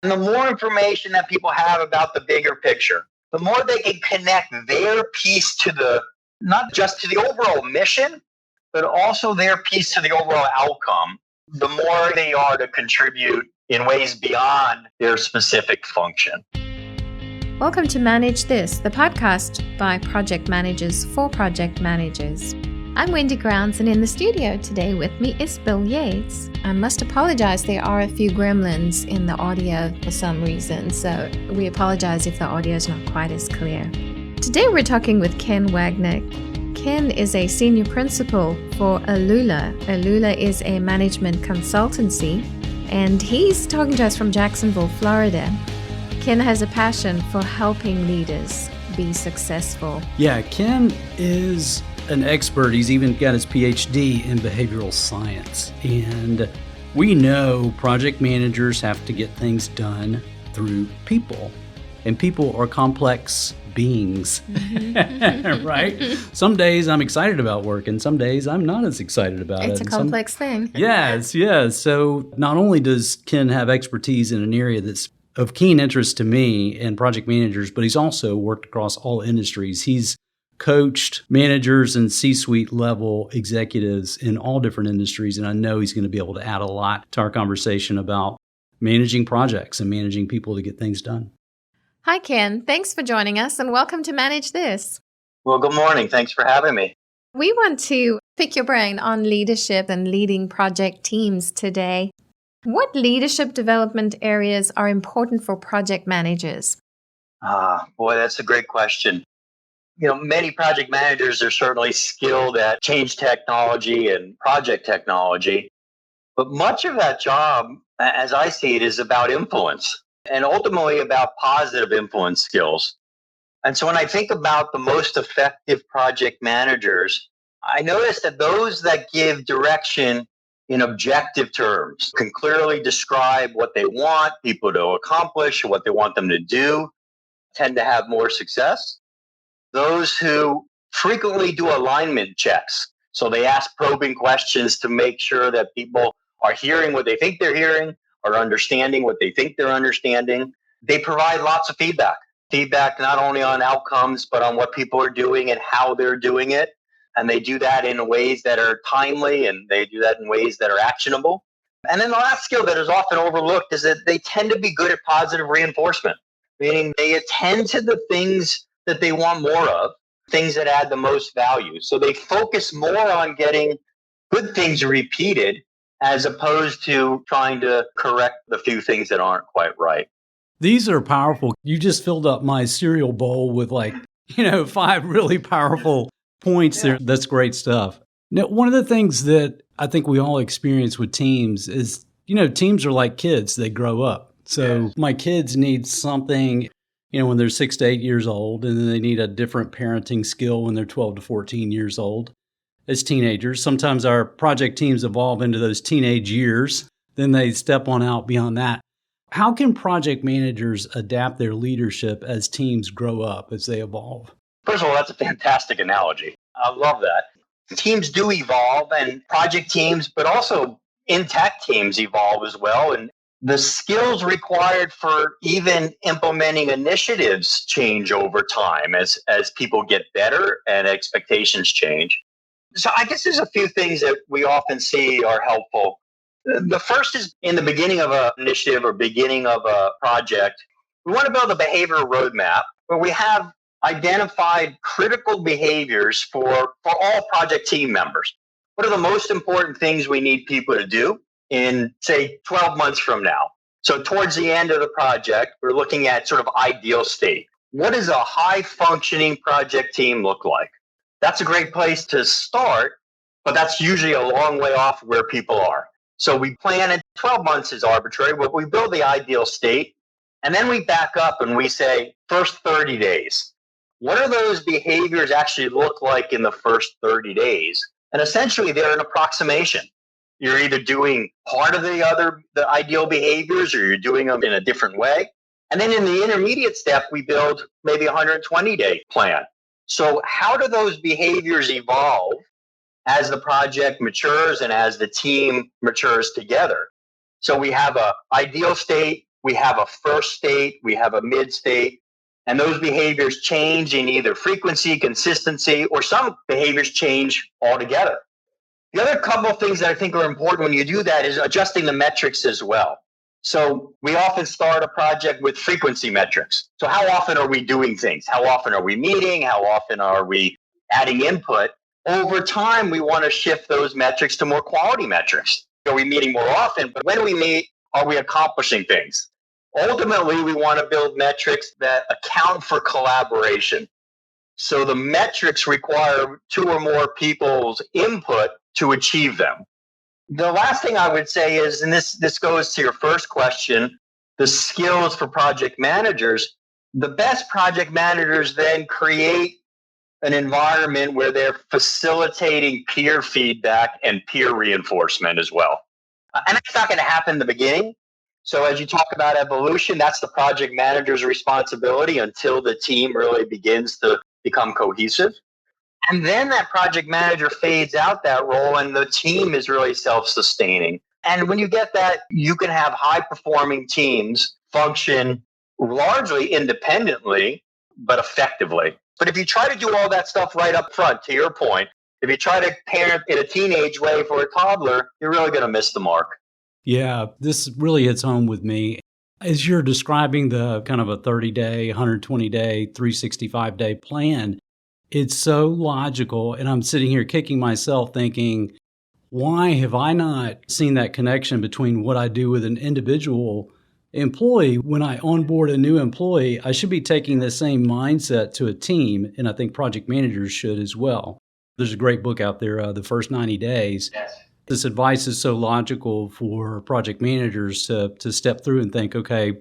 And the more information that people have about the bigger picture, the more they can connect their piece to not just to the overall mission, but also their piece to the overall outcome, the more they are to contribute in ways beyond their specific function. Welcome to Manage This, the podcast by project managers for project managers. I'm Wendy Grounds, and in the studio today with me is Bill Yates. I must apologize, there are a few gremlins in the audio for some reason, so we apologize if the audio is not quite as clear. Today we're talking with Ken Wagner. Ken is a senior principal for Alula. Alula is a management consultancy, and he's talking to us from Jacksonville, Florida. Ken has a passion for helping leaders be successful. Yeah, Ken is an expert. He's even got his Ph.D. in behavioral science. And we know project managers have to get things done through people. And people are complex beings, right? Some days I'm excited about work, and some days I'm not as excited about it. It's a complex thing. Yes. So not only does Ken have expertise in an area that's of keen interest to me and project managers, but he's also worked across all industries. He's coached managers and C-suite level executives in all different industries, and I know he's going to be able to add a lot to our conversation about managing projects and managing people to get things done. Hi, Ken. Thanks for joining us, and welcome to Manage This. Well, good morning. Thanks for having me. We want to pick your brain on leadership and leading project teams today. What leadership development areas are important for project managers? Boy, that's a great question. Many project managers are certainly skilled at change technology and project technology, but much of that job, as I see it, is about influence and ultimately about positive influence skills. And so when I think about the most effective project managers, I notice that those that give direction in objective terms can clearly describe what they want people to accomplish, what they want them to do, tend to have more success. Those who frequently do alignment checks. So they ask probing questions to make sure that people are hearing what they think they're hearing or understanding what they think they're understanding. They provide lots of feedback. Feedback not only on outcomes, but on what people are doing and how they're doing it. And they do that in ways that are timely, and they do that in ways that are actionable. And then the last skill that is often overlooked is that they tend to be good at positive reinforcement, meaning they attend to the things that they want more of, things that add the most value. So they focus more on getting good things repeated as opposed to trying to correct the few things that aren't quite right. These are powerful. You just filled up my cereal bowl with 5 really powerful points there. That's great stuff. Now, one of the things that I think we all experience with teams is, teams are like kids. They grow up. So my kids need something when they're 6 to 8 years old, and then they need a different parenting skill when they're 12 to 14 years old as teenagers. Sometimes our project teams evolve into those teenage years. Then they step on out beyond that. How can project managers adapt their leadership as teams grow up, as they evolve? First of all, that's a fantastic analogy. I love that. Teams do evolve, and project teams, but also in tech teams evolve as well. And the skills required for even implementing initiatives change over time as people get better and expectations change. So I guess there's a few things that we often see are helpful. The first is in the beginning of an initiative or beginning of a project, we want to build a behavioral roadmap where we have identified critical behaviors for all project team members. What are the most important things we need people to do in, say, 12 months from now? So towards the end of the project, we're looking at sort of ideal state. What does a high-functioning project team look like? That's a great place to start, but that's usually a long way off where people are. So we plan it. 12 months is arbitrary, but we build the ideal state, and then we back up and we say, first 30 days. What do those behaviors actually look like in the first 30 days? And essentially, they're an approximation. You're either doing part of the ideal behaviors, or you're doing them in a different way. And then in the intermediate step, we build maybe a 120-day plan. So how do those behaviors evolve as the project matures and as the team matures together? So we have an ideal state, we have a first state, we have a mid state, and those behaviors change in either frequency, consistency, or some behaviors change altogether. The other couple of things that I think are important when you do that is adjusting the metrics as well. So we often start a project with frequency metrics. So how often are we doing things? How often are we meeting? How often are we adding input? Over time, we want to shift those metrics to more quality metrics. Are we meeting more often? But when we meet, are we accomplishing things? Ultimately, we want to build metrics that account for collaboration. So the metrics require 2 or more people's input to achieve them. The last thing I would say is, and this goes to your first question, the skills for project managers. The best project managers then create an environment where they're facilitating peer feedback and peer reinforcement as well. And that's not going to happen in the beginning. So as you talk about evolution, that's the project manager's responsibility until the team really begins to become cohesive. And then that project manager fades out that role and the team is really self-sustaining. And when you get that, you can have high-performing teams function largely independently, but effectively. But if you try to do all that stuff right up front, to your point, if you try to parent in a teenage way for a toddler, you're really going to miss the mark. Yeah, this really hits home with me. As you're describing the kind of a 30-day, 120-day, 365-day plan, it's so logical. And I'm sitting here kicking myself thinking, why have I not seen that connection between what I do with an individual employee? When I onboard a new employee, I should be taking the same mindset to a team. And I think project managers should as well. There's a great book out there, The First 90 Days. Yes. This advice is so logical for project managers to step through and think, okay,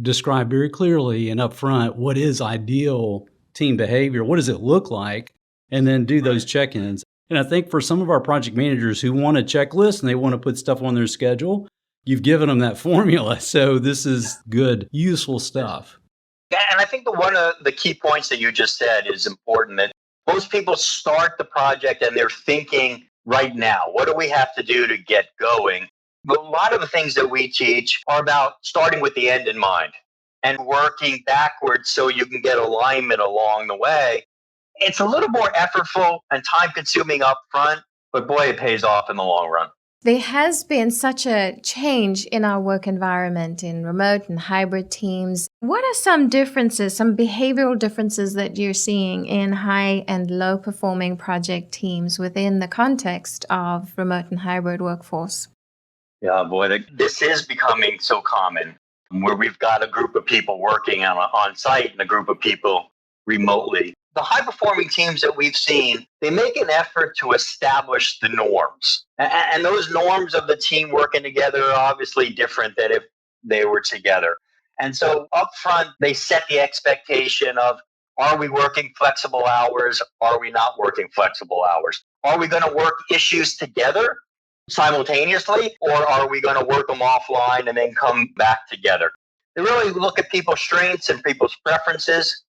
describe very clearly and upfront what is ideal team behavior, what does it look like, and then do those check-ins. And I think for some of our project managers who want a checklist and they want to put stuff on their schedule, you've given them that formula. So this is good, useful stuff. Yeah, and I think one of the key points that you just said is important, that most people start the project and they're thinking right now, what do we have to do to get going? But a lot of the things that we teach are about starting with the end in mind and working backwards so you can get alignment along the way. It's a little more effortful and time consuming up front, but boy, it pays off in the long run. There has been such a change in our work environment in remote and hybrid teams. What are some differences, some behavioral differences that you're seeing in high and low performing project teams within the context of remote and hybrid workforce? Yeah, boy, this is becoming so common where we've got a group of people working on site and a group of people remotely. The high-performing teams that we've seen, they make an effort to establish the norms. And those norms of the team working together are obviously different than if they were together. And so up front, they set the expectation of, are we working flexible hours? Are we not working flexible hours? Are we going to work issues together simultaneously, or are we going to work them offline and then come back together? They really look at people's strengths and people's preferences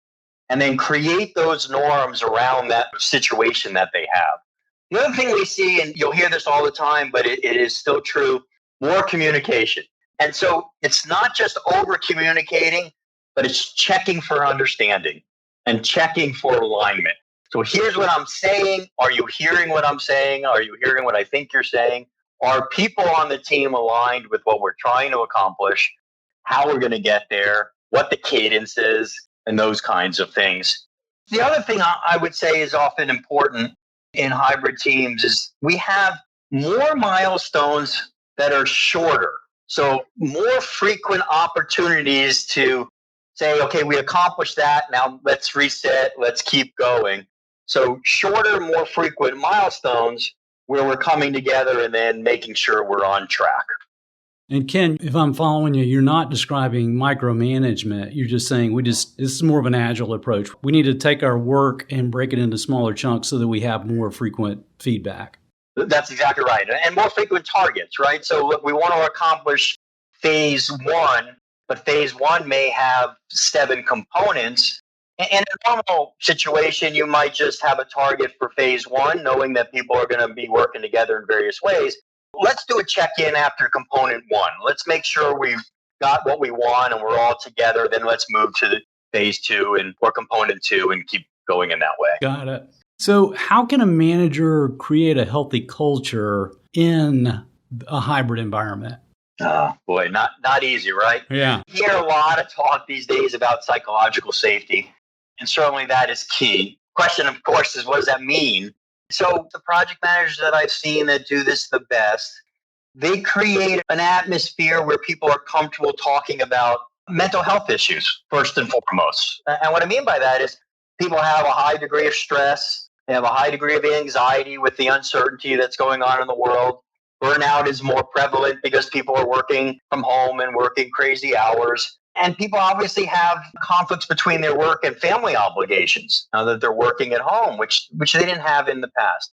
and then create those norms around that situation that they have. The other thing we see, and you'll hear this all the time, but it is still true, more communication. And so it's not just over communicating, but it's checking for understanding and checking for alignment. So here's what I'm saying. Are you hearing what I'm saying? Are you hearing what I think you're saying? Are people on the team aligned with what we're trying to accomplish, how we're going to get there, what the cadence is, and those kinds of things. The other thing I would say is often important in hybrid teams is we have more milestones that are shorter. So more frequent opportunities to say, okay, we accomplished that. Now let's reset. Let's keep going. So shorter, more frequent milestones where we're coming together and then making sure we're on track. And Ken, if I'm following you, you're not describing micromanagement. You're just saying this is more of an agile approach. We need to take our work and break it into smaller chunks so that we have more frequent feedback. That's exactly right. And more frequent targets, right? So look, we want to accomplish phase one, but phase one may have 7 components. In a normal situation, you might just have a target for phase one, knowing that people are going to be working together in various ways. Let's do a check-in after component 1. Let's make sure we've got what we want and we're all together, then let's move to the phase 2 or component 2 and keep going in that way. Got it. So how can a manager create a healthy culture in a hybrid environment? Boy, not easy, right? Yeah. You hear a lot of talk these days about psychological safety, and certainly that is key. Question, of course, is what does that mean? So the project managers that I've seen that do this the best, they create an atmosphere where people are comfortable talking about mental health issues, first and foremost. And what I mean by that is people have a high degree of stress, they have a high degree of anxiety with the uncertainty that's going on in the world. Burnout is more prevalent because people are working from home and working crazy hours. And people obviously have conflicts between their work and family obligations now that they're working at home, which they didn't have in the past.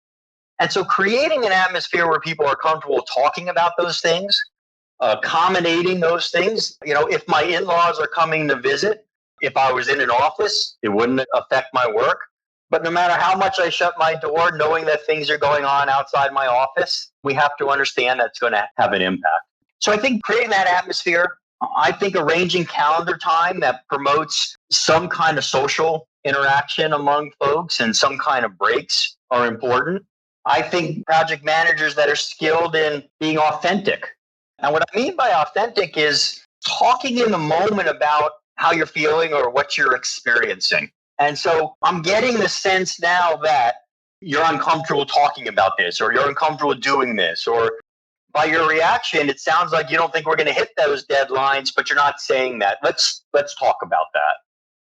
And so creating an atmosphere where people are comfortable talking about those things, accommodating those things. If my in-laws are coming to visit, if I was in an office, it wouldn't affect my work. But no matter how much I shut my door, knowing that things are going on outside my office, we have to understand that's going to have an impact. So I think creating that atmosphere, I think arranging calendar time that promotes some kind of social interaction among folks and some kind of breaks are important. I think project managers that are skilled in being authentic. And what I mean by authentic is talking in the moment about how you're feeling or what you're experiencing. And so I'm getting the sense now that you're uncomfortable talking about this, or you're uncomfortable doing this, or by your reaction, it sounds like you don't think we're going to hit those deadlines, but you're not saying that. Let's talk about that.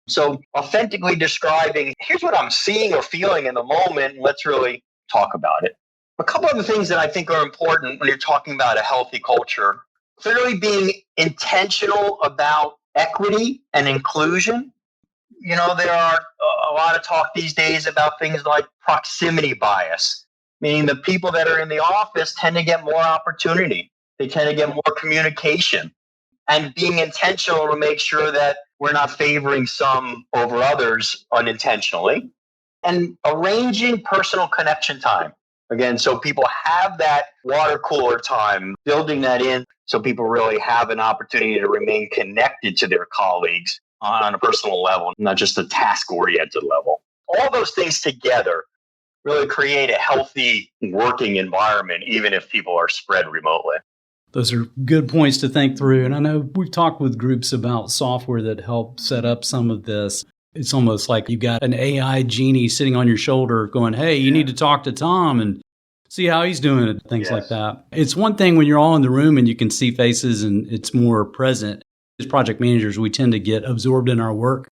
So authentically describing, here's what I'm seeing or feeling in the moment, and let's really talk about it. A couple of the things that I think are important when you're talking about a healthy culture, clearly being intentional about equity and inclusion. There are a lot of talk these days about things like proximity bias, meaning the people that are in the office tend to get more opportunity. They tend to get more communication, and being intentional to make sure that we're not favoring some over others unintentionally, and arranging personal connection time. Again, so people have that water cooler time, building that in so people really have an opportunity to remain connected to their colleagues on a personal level, not just a task-oriented level. All those things together really create a healthy working environment, even if people are spread remotely. Those are good points to think through. And I know we've talked with groups about software that help set up some of this. It's almost like you got an AI genie sitting on your shoulder going, hey, you need to talk to Tom and see how he's doing it, things like that. It's one thing when you're all in the room and you can see faces and it's more present. As project managers, we tend to get absorbed in our work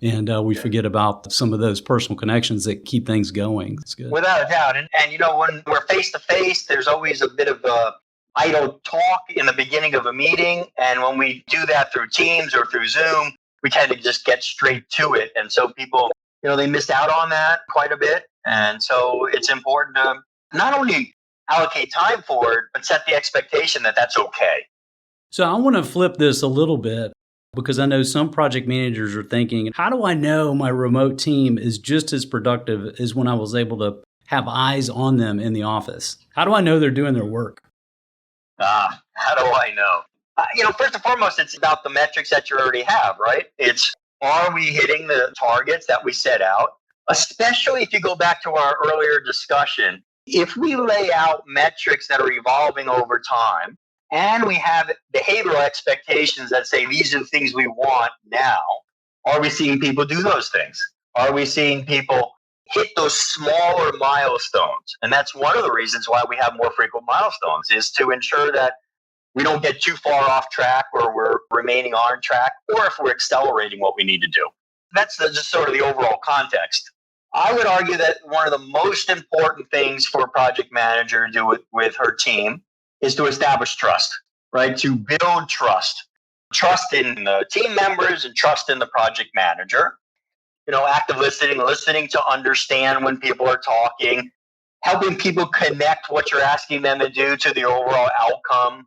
and we forget about some of those personal connections that keep things going. It's good. Without a doubt. And when we're face-to-face, there's always a bit of idle talk in the beginning of a meeting. And when we do that through Teams or through Zoom, we tend to just get straight to it. And so people, they miss out on that quite a bit. And so it's important to not only allocate time for it, but set the expectation that that's okay. So I want to flip this a little bit because I know some project managers are thinking, how do I know my remote team is just as productive as when I was able to have eyes on them in the office? How do I know they're doing their work? How do I know? First and foremost, it's about the metrics that you already have, right? It's, are we hitting the targets that we set out? Especially if you go back to our earlier discussion, if we lay out metrics that are evolving over time, and we have behavioral expectations that say these are the things we want now, are we seeing people do those things? Are we seeing people hit those smaller milestones? And that's one of the reasons why we have more frequent milestones, is to ensure that we don't get too far off track or we're remaining on track, or if we're accelerating what we need to do. That's just sort of the overall context. I would argue that one of the most important things for a project manager to do with her team is to establish trust, right? To build trust. Trust in the team members and trust in the project manager. Active listening to understand when people are talking, helping people connect what you're asking them to do to the overall outcome.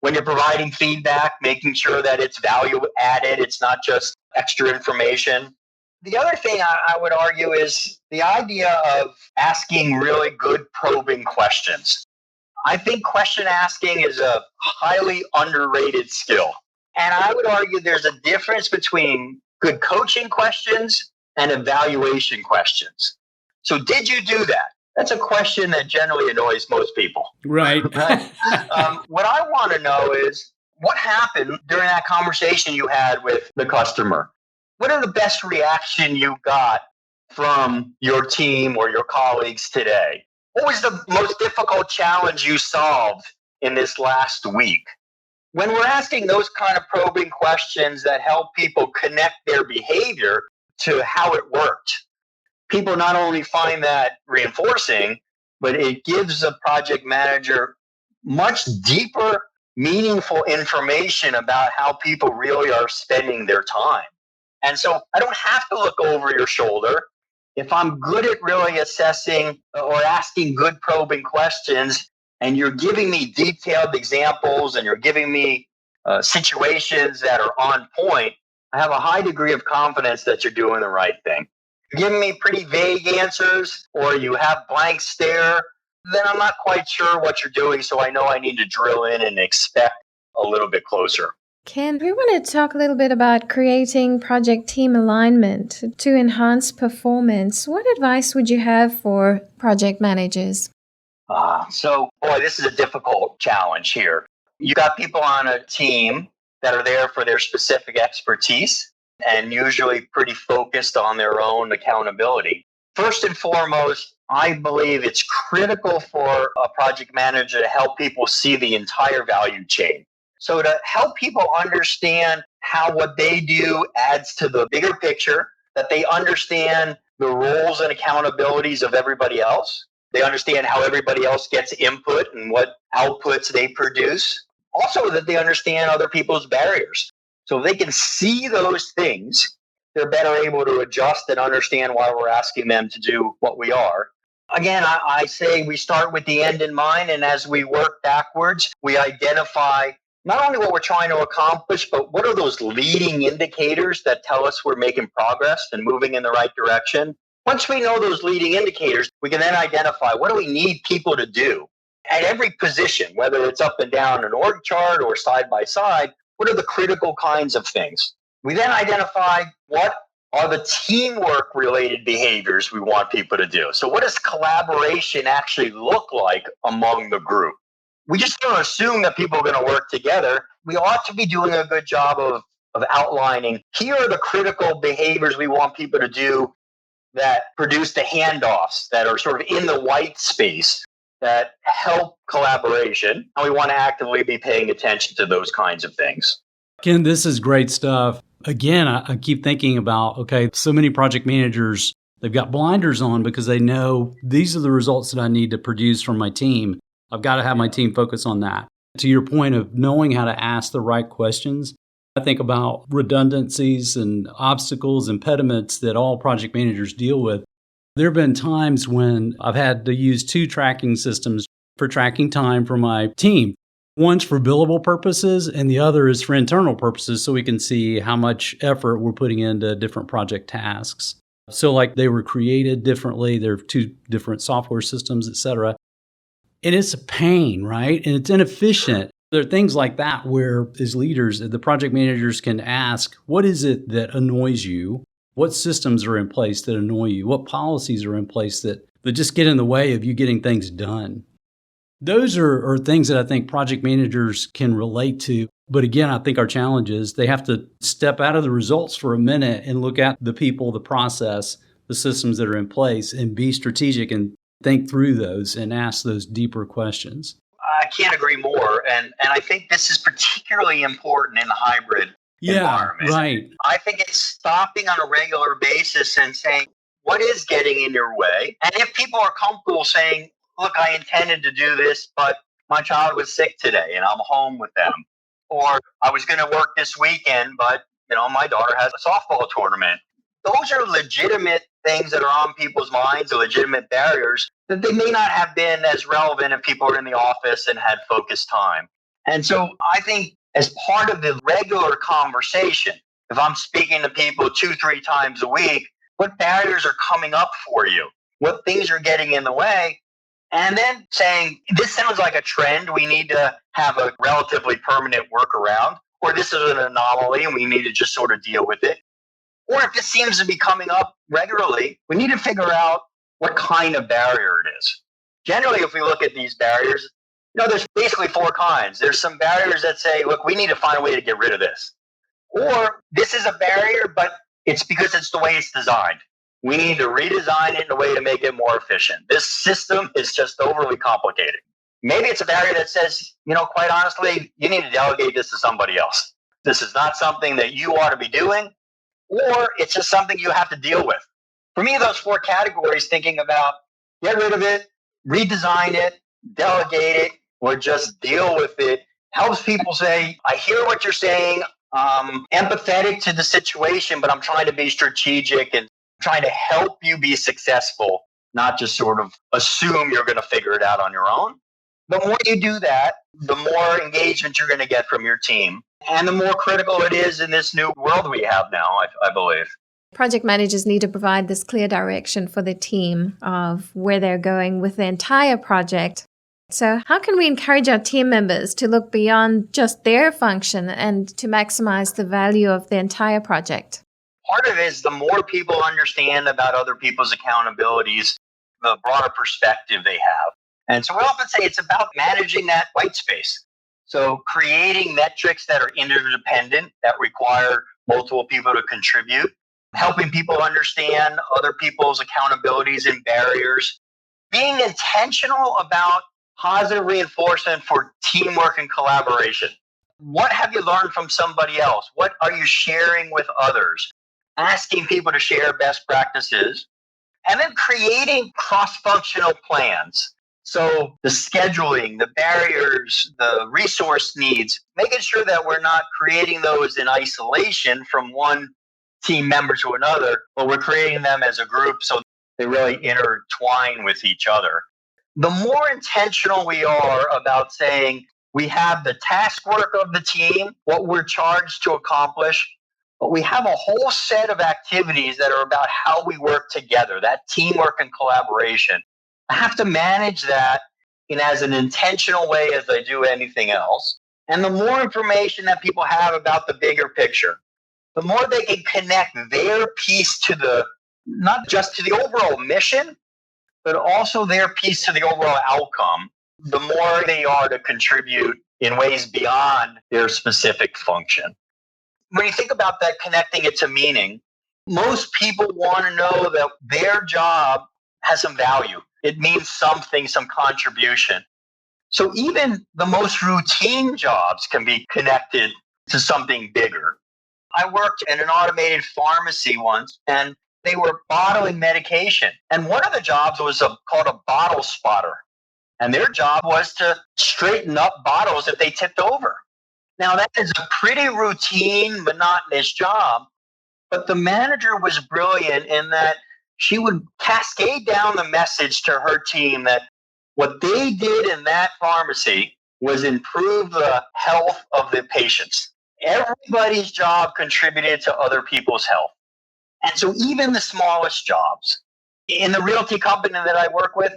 When you're providing feedback, making sure that it's value added, it's not just extra information. The other thing I would argue is the idea of asking really good probing questions. I think question asking is a highly underrated skill. And I would argue there's a difference between good coaching questions and evaluation questions. So did you do that? That's a question that generally annoys most people. Right. Right. What I want to know is what happened during that conversation you had with the customer? What are the best reaction you got from your team or your colleagues today? What was the most difficult challenge you solved in this last week? When we're asking those kind of probing questions that help people connect their behavior to how it worked, people not only find that reinforcing, but it gives a project manager much deeper, meaningful information about how people really are spending their time. And so I don't have to look over your shoulder. If I'm good at really assessing or asking good probing questions, and you're giving me detailed examples and you're giving me situations that are on point, I have a high degree of confidence that you're doing the right thing. If you're giving me pretty vague answers or you have blank stare, then I'm not quite sure what you're doing, so I know I need to drill in and expect a little bit closer. Ken, we want to talk a little bit about creating project team alignment to enhance performance. What advice would you have for project managers? This is a difficult challenge here. You got people on a team that are there for their specific expertise and usually pretty focused on their own accountability. First and foremost, I believe it's critical for a project manager to help people see the entire value chain. So to help people understand how what they do adds to the bigger picture, that they understand the roles and accountabilities of everybody else. They understand how everybody else gets input and what outputs they produce. Also, that they understand other people's barriers. So if they can see those things, they're better able to adjust and understand why we're asking them to do what we are. Again, I say we start with the end in mind, and as we work backwards, we identify not only what we're trying to accomplish, but what are those leading indicators that tell us we're making progress and moving in the right direction. Once we know those leading indicators, we can then identify what do we need people to do at every position, whether it's up and down an org chart or side by side. What are the critical kinds of things? We then identify what are the teamwork related behaviors we want people to do. So what does collaboration actually look like among the group? We just don't assume that people are going to work together. We ought to be doing a good job of outlining, here are the critical behaviors we want people to do that produce the handoffs that are sort of in the white space that help collaboration. And we want to actively be paying attention to those kinds of things. Ken, this is great stuff. Again, I keep thinking about, okay, so many project managers, they've got blinders on because they know these are the results that I need to produce from my team. I've got to have my team focus on that. To your point of knowing how to ask the right questions, I think about redundancies and obstacles, impediments that all project managers deal with. There have been times when I've had to use two tracking systems for tracking time for my team. One's for billable purposes and the other is for internal purposes so we can see how much effort we're putting into different project tasks. So like they were created differently, they're two different software systems, et cetera. And it's a pain, right? And it's inefficient. There are things like that where as leaders, the project managers can ask, what is it that annoys you? What systems are in place that annoy you? What policies are in place that just get in the way of you getting things done? Those are things that I think project managers can relate to. But again, I think our challenge is they have to step out of the results for a minute and look at the people, the process, the systems that are in place and be strategic and think through those and ask those deeper questions. I can't agree more. And I think this is particularly important in the hybrid environment. Right. I think it's stopping on a regular basis and saying, what is getting in your way? And if people are comfortable saying, look, I intended to do this, but my child was sick today and I'm home with them. Or I was going to work this weekend, but my daughter has a softball tournament. Those are legitimate things that are on people's minds, legitimate barriers that they may not have been as relevant if people were in the office and had focused time. And so I think as part of the regular conversation, if I'm speaking to people 2-3 times a week, what barriers are coming up for you? What things are getting in the way? And then saying, this sounds like a trend. We need to have a relatively permanent workaround. or this is an anomaly and we need to just sort of deal with it. Or if it seems to be coming up regularly, we need to figure out what kind of barrier it is. Generally, if we look at these barriers, there's basically four kinds. There's some barriers that say, look, we need to find a way to get rid of this. Or this is a barrier, but it's because it's the way it's designed. We need to redesign it in a way to make it more efficient. This system is just overly complicated. Maybe it's a barrier that says, quite honestly, you need to delegate this to somebody else. This is not something that you ought to be doing, or it's just something you have to deal with. For me, those four categories, thinking about get rid of it, redesign it, delegate it, or just deal with it, helps people say, I hear what you're saying. I'm empathetic to the situation, but I'm trying to be strategic and trying to help you be successful, not just sort of assume you're going to figure it out on your own. The more you do that, the more engagement you're going to get from your team. And the more critical it is in this new world we have now, I believe. Project managers need to provide this clear direction for the team of where they're going with the entire project. So how can we encourage our team members to look beyond just their function and to maximize the value of the entire project? Part of it is the more people understand about other people's accountabilities, the broader perspective they have. And so we often say it's about managing that white space. So creating metrics that are interdependent, that require multiple people to contribute, helping people understand other people's accountabilities and barriers, being intentional about positive reinforcement for teamwork and collaboration. What have you learned from somebody else? What are you sharing with others? Asking people to share best practices, and then creating cross-functional plans. So the scheduling, the barriers, the resource needs, making sure that we're not creating those in isolation from one team member to another, but we're creating them as a group so they really intertwine with each other. The more intentional we are about saying we have the task work of the team, what we're charged to accomplish, but we have a whole set of activities that are about how we work together, that teamwork and collaboration. I have to manage that in as an intentional way as I do anything else. And the more information that people have about the bigger picture, the more they can connect their piece to not just to the overall mission, but also their piece to the overall outcome, the more they are to contribute in ways beyond their specific function. When you think about that, connecting it to meaning, most people want to know that their job has some value. It means something, some contribution. So even the most routine jobs can be connected to something bigger. I worked in an automated pharmacy once, and they were bottling medication. And one of the jobs was called a bottle spotter. And their job was to straighten up bottles if they tipped over. Now, that is a pretty routine, monotonous job. But the manager was brilliant in that she would cascade down the message to her team that what they did in that pharmacy was improve the health of the patients. Everybody's job contributed to other people's health. And so even the smallest jobs, in the realty company that I work with,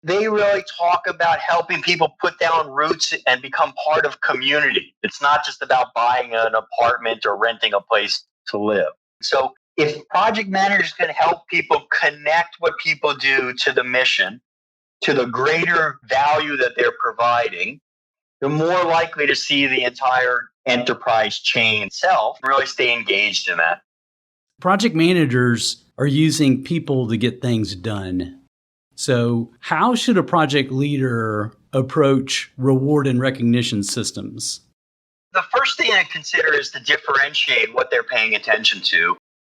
they really talk about helping people put down roots and become part of community. It's not just about buying an apartment or renting a place to live. So if project managers can help people connect what people do to the mission, to the greater value that they're providing, they're more likely to see the entire enterprise chain itself really stay engaged in that. Project managers are using people to get things done. So how should a project leader approach reward and recognition systems? The first thing I consider is to differentiate what they're paying attention to.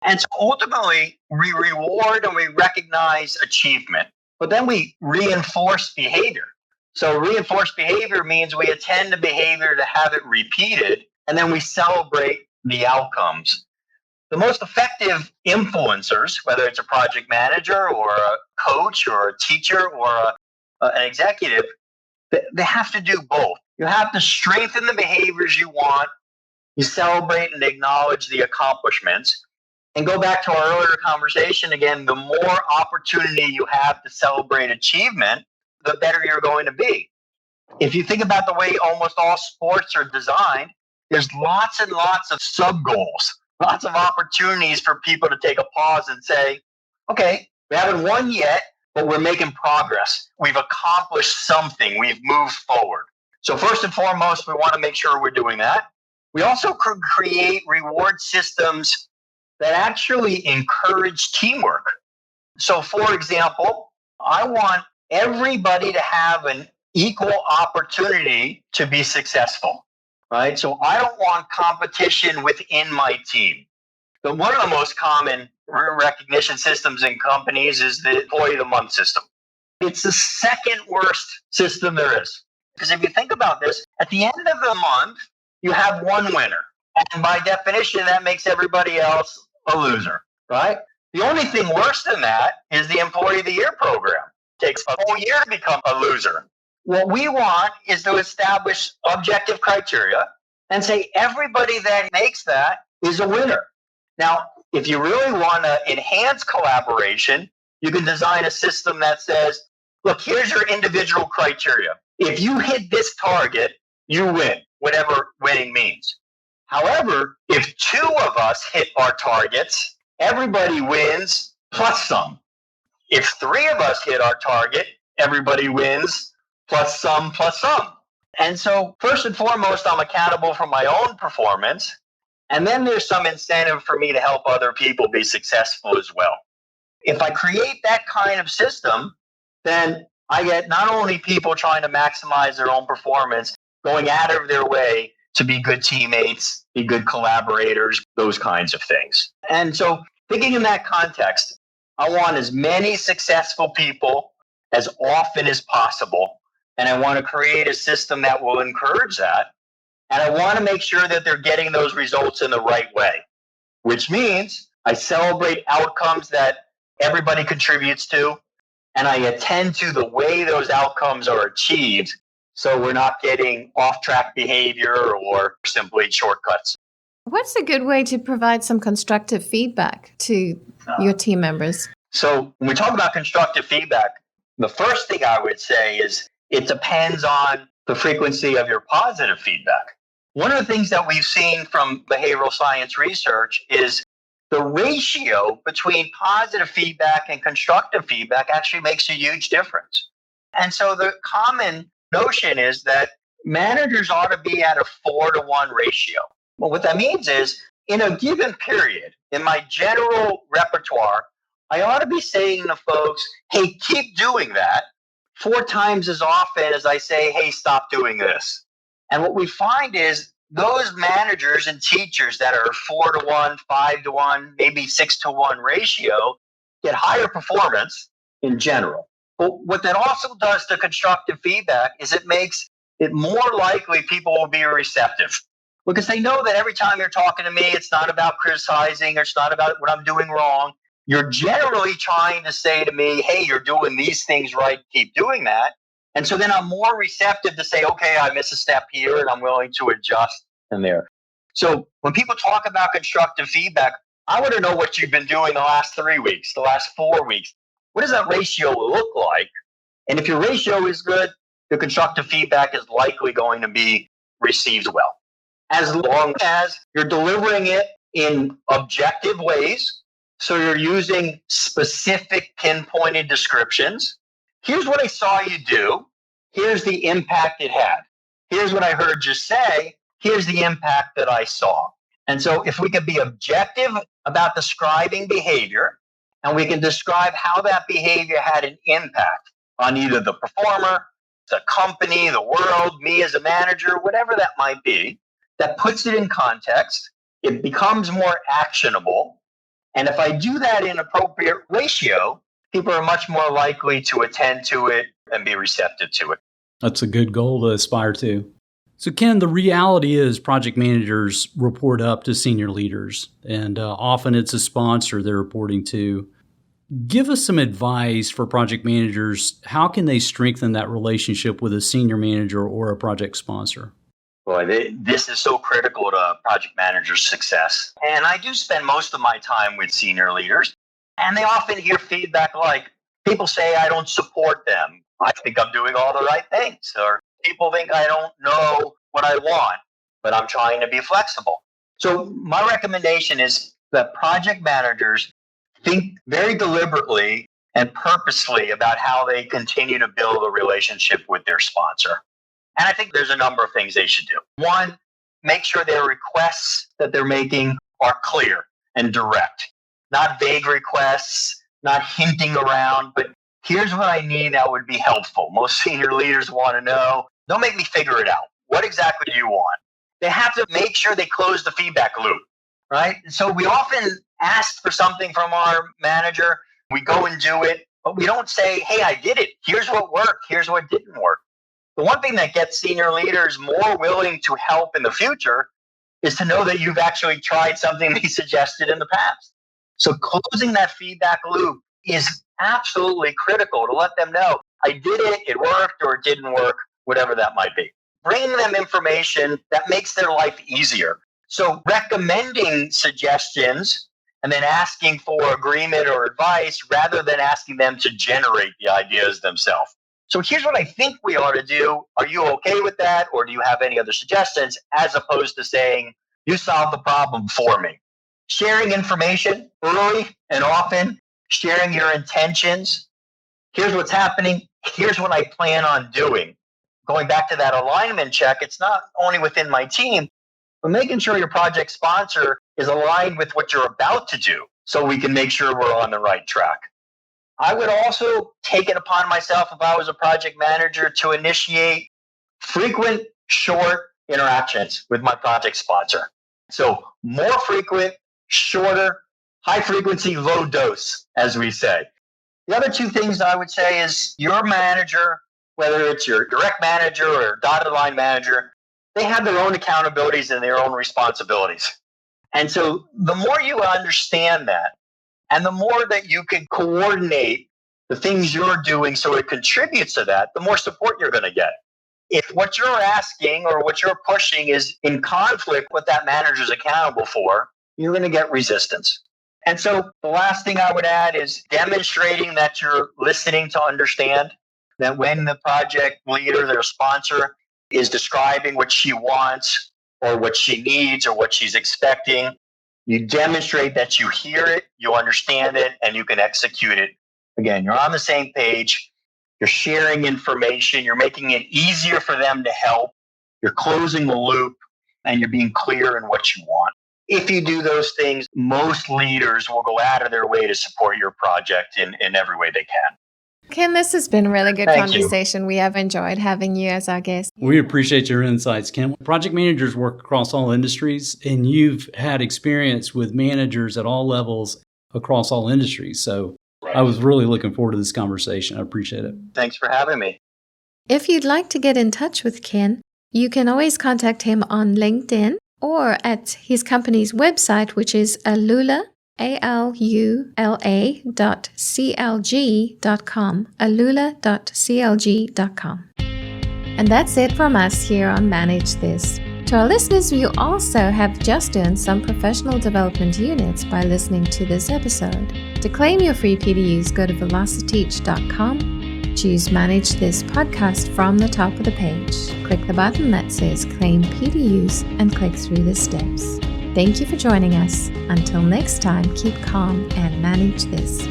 And so ultimately, we reward and we recognize achievement, but then we reinforce behavior. So reinforced behavior means we attend to behavior to have it repeated, and then we celebrate the outcomes. The most effective influencers, whether it's a project manager or a coach or a teacher or an executive, they have to do both. You have to strengthen the behaviors you want. You celebrate and acknowledge the accomplishments. And go back to our earlier conversation again, the more opportunity you have to celebrate achievement, the better you're going to be. If you think about the way almost all sports are designed, there's lots and lots of sub goals, lots of opportunities for people to take a pause and say, okay, we haven't won yet, but we're making progress. We've accomplished something. We've moved forward. So first and foremost, we want to make sure we're doing that. We also could create reward systems that actually encourage teamwork. So for example, I want everybody to have an equal opportunity to be successful, right? So I don't want competition within my team. But one of the most common recognition systems in companies is the employee of the month system. It's the second worst system there is. Because if you think about this, at the end of the month, you have one winner. And by definition, that makes everybody else a loser, right? The only thing worse than that is the Employee of the Year program. It takes a whole year to become a loser. What we want is to establish objective criteria and say everybody that makes that is a winner. Now, if you really want to enhance collaboration, you can design a system that says, look, here's your individual criteria. If you hit this target, you win, whatever winning means. However, if two of us hit our targets, everybody wins plus some. If three of us hit our target, everybody wins plus some plus some. And so first and foremost, I'm accountable for my own performance. And then there's some incentive for me to help other people be successful as well. If I create that kind of system, then I get not only people trying to maximize their own performance, going out of their way to be good teammates, be good collaborators, those kinds of things. And so thinking in that context, I want as many successful people as often as possible. And I want to create a system that will encourage that. And I want to make sure that they're getting those results in the right way, which means I celebrate outcomes that everybody contributes to, and I attend to the way those outcomes are achieved so we're not getting off-track behavior or simply shortcuts. What's a good way to provide some constructive feedback to your team members? So when we talk about constructive feedback, the first thing I would say is it depends on the frequency of your positive feedback. One of the things that we've seen from behavioral science research is the ratio between positive feedback and constructive feedback actually makes a huge difference. And so the common notion is that managers ought to be at a 4-to-1 ratio. Well, what that means is in a given period, in my general repertoire, I ought to be saying to folks, hey, keep doing that 4 times as often as I say, hey, stop doing this. And what we find is those managers and teachers that are 4-to-1, 5-to-1, maybe 6-to-1 ratio get higher performance in general. But what that also does to constructive feedback is it makes it more likely people will be receptive. Because they know that every time you're talking to me, it's not about criticizing or it's not about what I'm doing wrong. You're generally trying to say to me, hey, you're doing these things right, keep doing that. And so then I'm more receptive to say, okay, I miss a step here and I'm willing to adjust in there. So when people talk about constructive feedback, I want to know what you've been doing the last 3 weeks, the last 4 weeks. What does that ratio look like? And if your ratio is good, the constructive feedback is likely going to be received well. As long as you're delivering it in objective ways, so you're using specific pinpointed descriptions. Here's what I saw you do. Here's the impact it had. Here's what I heard you say. Here's the impact that I saw. And so if we can be objective about describing behavior, and we can describe how that behavior had an impact on either the performer, the company, the world, me as a manager, whatever that might be, that puts it in context, it becomes more actionable. And if I do that in appropriate ratio, people are much more likely to attend to it and be receptive to it. That's a good goal to aspire to. So, Ken, the reality is project managers report up to senior leaders, and often it's a sponsor they're reporting to. Give us some advice for project managers. How can they strengthen that relationship with a senior manager or a project sponsor? Boy, this is so critical to project managers' success. And I do spend most of my time with senior leaders, and they often hear feedback like, people say I don't support them. I think I'm doing all the right things. Or people think I don't know what I want. but I'm trying to be flexible. So my recommendation is that project managers think very deliberately and purposely about how they continue to build a relationship with their sponsor. And I think there's a number of things they should do. One, make sure their requests that they're making are clear and direct, not vague requests, not hinting around, but here's what I need that would be helpful. Most senior leaders want to know, don't make me figure it out. What exactly do you want? They have to make sure they close the feedback loop, right? So we often ask for something from our manager. We go and do it, but we don't say, hey, I did it. Here's what worked. Here's what didn't work. The one thing that gets senior leaders more willing to help in the future is to know that you've actually tried something they suggested in the past. So closing that feedback loop is absolutely critical to let them know, I did it, it worked, or it didn't work, whatever that might be. Bringing them information that makes their life easier. So recommending suggestions and then asking for agreement or advice rather than asking them to generate the ideas themselves. So here's what I think we ought to do. Are you okay with that? Or do you have any other suggestions? As opposed to saying, you solve the problem for me. Sharing information early and often, sharing your intentions. Here's what's happening. Here's what I plan on doing. Going back to that alignment check, it's not only within my team, but making sure your project sponsor is aligned with what you're about to do so we can make sure we're on the right track. I would also take it upon myself, if I was a project manager, to initiate frequent, short interactions with my project sponsor. So more frequent, shorter, high frequency, low dose, as we say. The other two things I would say is your manager, whether it's your direct manager or dotted line manager, they have their own accountabilities and their own responsibilities. And so the more you understand that, and the more that you can coordinate the things you're doing so it contributes to that, the more support you're going to get. If what you're asking or what you're pushing is in conflict with what that manager is accountable for, you're going to get resistance. And so the last thing I would add is demonstrating that you're listening to understand, that when the project leader, their sponsor, is describing what she wants or what she needs or what she's expecting, you demonstrate that you hear it, you understand it, and you can execute it. Again, you're on the same page, you're sharing information, you're making it easier for them to help, you're closing the loop, and you're being clear in what you want. If you do those things, most leaders will go out of their way to support your project in every way they can. Ken, this has been a really good Thank conversation. We have enjoyed having you as our guest. We appreciate your insights, Ken. Project managers work across all industries, and you've had experience with managers at all levels across all industries. So I was really looking forward to this conversation. I appreciate it. Thanks for having me. If you'd like to get in touch with Ken, you can always contact him on LinkedIn or at his company's website, which is Alula, alula.clg.com, alula.clg.com. And that's it from us here on Manage This. To our listeners, you also have just earned some professional development units by listening to this episode. To claim your free PDUs, go to velociteach.com, choose Manage This podcast from the top of the page. Click the button that says Claim PDUs and click through the steps. Thank you for joining us. Until next time, keep calm and manage this.